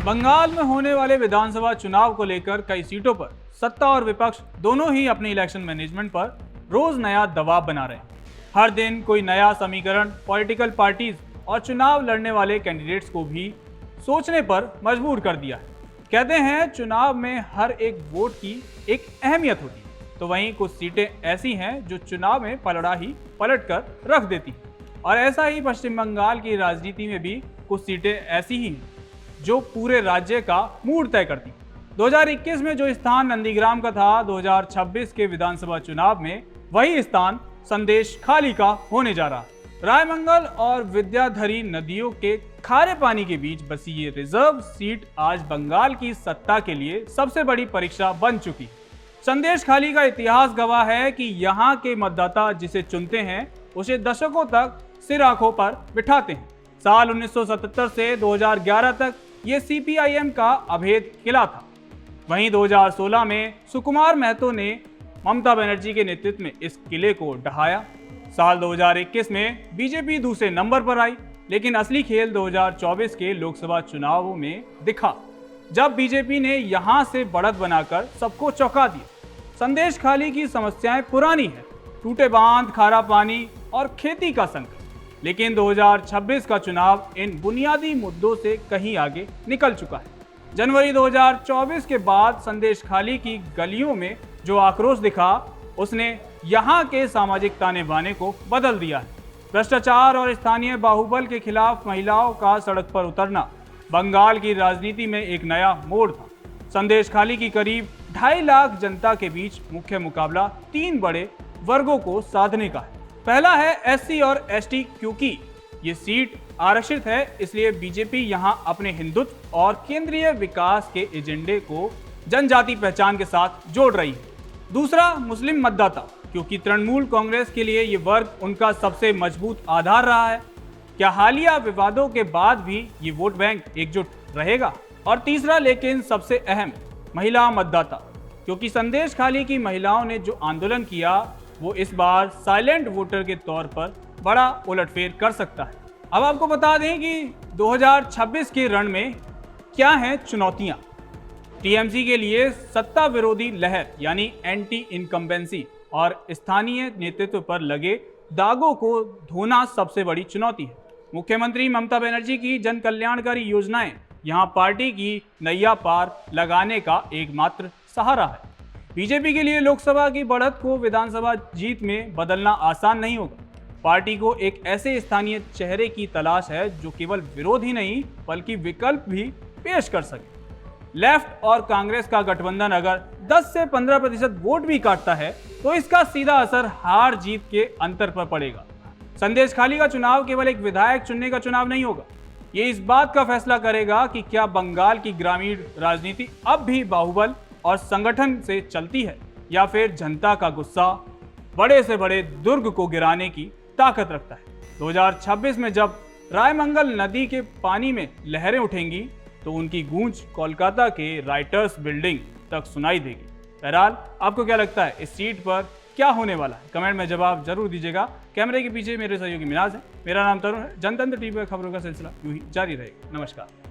बंगाल में होने वाले विधानसभा चुनाव को लेकर कई सीटों पर सत्ता और विपक्ष दोनों ही अपनी इलेक्शन मैनेजमेंट पर रोज नया दबाव बना रहे हैं। हर दिन कोई नया समीकरण पॉलिटिकल पार्टीज और चुनाव लड़ने वाले कैंडिडेट्स को भी सोचने पर मजबूर कर दिया है। कहते हैं चुनाव में हर एक वोट की एक अहमियत होती है, तो वहीं कुछ सीटें ऐसी हैं जो चुनाव में पलड़ा ही पलट कर रख देती हैं। और ऐसा ही पश्चिम बंगाल की राजनीति में भी कुछ सीटें ऐसी ही हैं जो पूरे राज्य का मूड तय करती। 2021 में जो स्थान नंदीग्राम का था, 2026 के विधानसभा चुनाव में वही स्थान संदेश खाली का होने जा रहा। रायमंगल और विद्याधरी नदियों के खारे पानी के बीच बसी ये रिजर्व सीट आज बंगाल की सत्ता के लिए सबसे बड़ी परीक्षा बन चुकी। संदेश खाली का इतिहास गवाह है कि यहाँ के मतदाता जिसे चुनते हैं उसे दशकों तक सिर आंखों पर बिठाते हैं। साल 1977 से 2011 तक ये CPIM का अभेद किला था। वहीं 2016 में सुकुमार महतो ने ममता बनर्जी के नेतृत्व में इस किले को ढहाया। साल 2021 में बीजेपी दूसरे नंबर पर आई, लेकिन असली खेल 2024 के लोकसभा चुनावों में दिखा, जब बीजेपी ने यहां से बढ़त बनाकर सबको चौंका दिया। संदेश खाली की समस्याएं पुरानी है, टूटे बांध, खारा पानी और खेती का संकट। लेकिन 2026 का चुनाव इन बुनियादी मुद्दों से कहीं आगे निकल चुका है। जनवरी 2024 के बाद संदेश खाली की गलियों में जो आक्रोश दिखा, उसने यहाँ के सामाजिक ताने बाने को बदल दिया है। भ्रष्टाचार और स्थानीय बाहुबल के खिलाफ महिलाओं का सड़क पर उतरना बंगाल की राजनीति में एक नया मोड़ था। संदेश खाली की करीब 2.5 लाख जनता के बीच मुख्य मुकाबला 3 बड़े वर्गों को साधने का है। पहला है SC और ST, क्योंकि ये सीट आरक्षित है, इसलिए बीजेपी यहां अपने हिंदुत्व और केंद्रीय विकास के एजेंडे को जनजाति पहचान के साथ जोड़ रही है। दूसरा मुस्लिम मतदाता, क्योंकि तृणमूल कांग्रेस के लिए ये वर्ग उनका सबसे मजबूत आधार रहा है। क्या हालिया विवादों के बाद भी ये वोट बैंक एकजुट रहेगा? और तीसरा लेकिन सबसे अहम, महिला मतदाता, क्योंकि संदेश खाली की महिलाओं ने जो आंदोलन किया वो इस बार साइलेंट वोटर के तौर पर बड़ा उलटफेर कर सकता है। अब आपको बता दें कि 2026 के रण में क्या हैं चुनौतियां। TMC के लिए सत्ता विरोधी लहर यानी एंटी इनकम्बेंसी और स्थानीय नेतृत्व पर लगे दागों को धोना सबसे बड़ी चुनौती है। मुख्यमंत्री ममता बनर्जी की जन कल्याणकारी योजनाएं यहां पार्टी की नैया पार लगाने का एकमात्र सहारा है। बीजेपी के लिए लोकसभा की बढ़त को विधानसभा जीत में बदलना आसान नहीं होगा। पार्टी को एक ऐसे स्थानीय चेहरे की तलाश है जो केवल विरोध ही नहीं बल्कि विकल्प भी पेश कर सके। लेफ्ट और कांग्रेस का गठबंधन अगर 10 से 15% वोट भी काटता है तो इसका सीधा असर हार जीत के अंतर पर पड़ेगा। संदेश खाली का चुनाव केवल एक विधायक चुनने का चुनाव नहीं होगा, ये इस बात का फैसला करेगा कि क्या बंगाल की ग्रामीण राजनीति अब भी बाहुबल और संगठन से चलती है या फिर जनता का गुस्सा बड़े से बड़े दुर्ग को गिराने की ताकत रखता है। 2026 में जब रायमंगल नदी के पानी में लहरें उठेंगी तो उनकी गूंज कोलकाता के राइटर्स बिल्डिंग तक सुनाई देगी। बहरहाल आपको क्या लगता है इस सीट पर क्या होने वाला है? कमेंट में जवाब जरूर दीजिएगा। कैमरे के पीछे मेरे सहयोगी मिनाज है, मेरा नाम तरुण है। जनतंत्र टीवी पर खबरों का सिलसिला यूं ही जारी रहेगा। नमस्कार।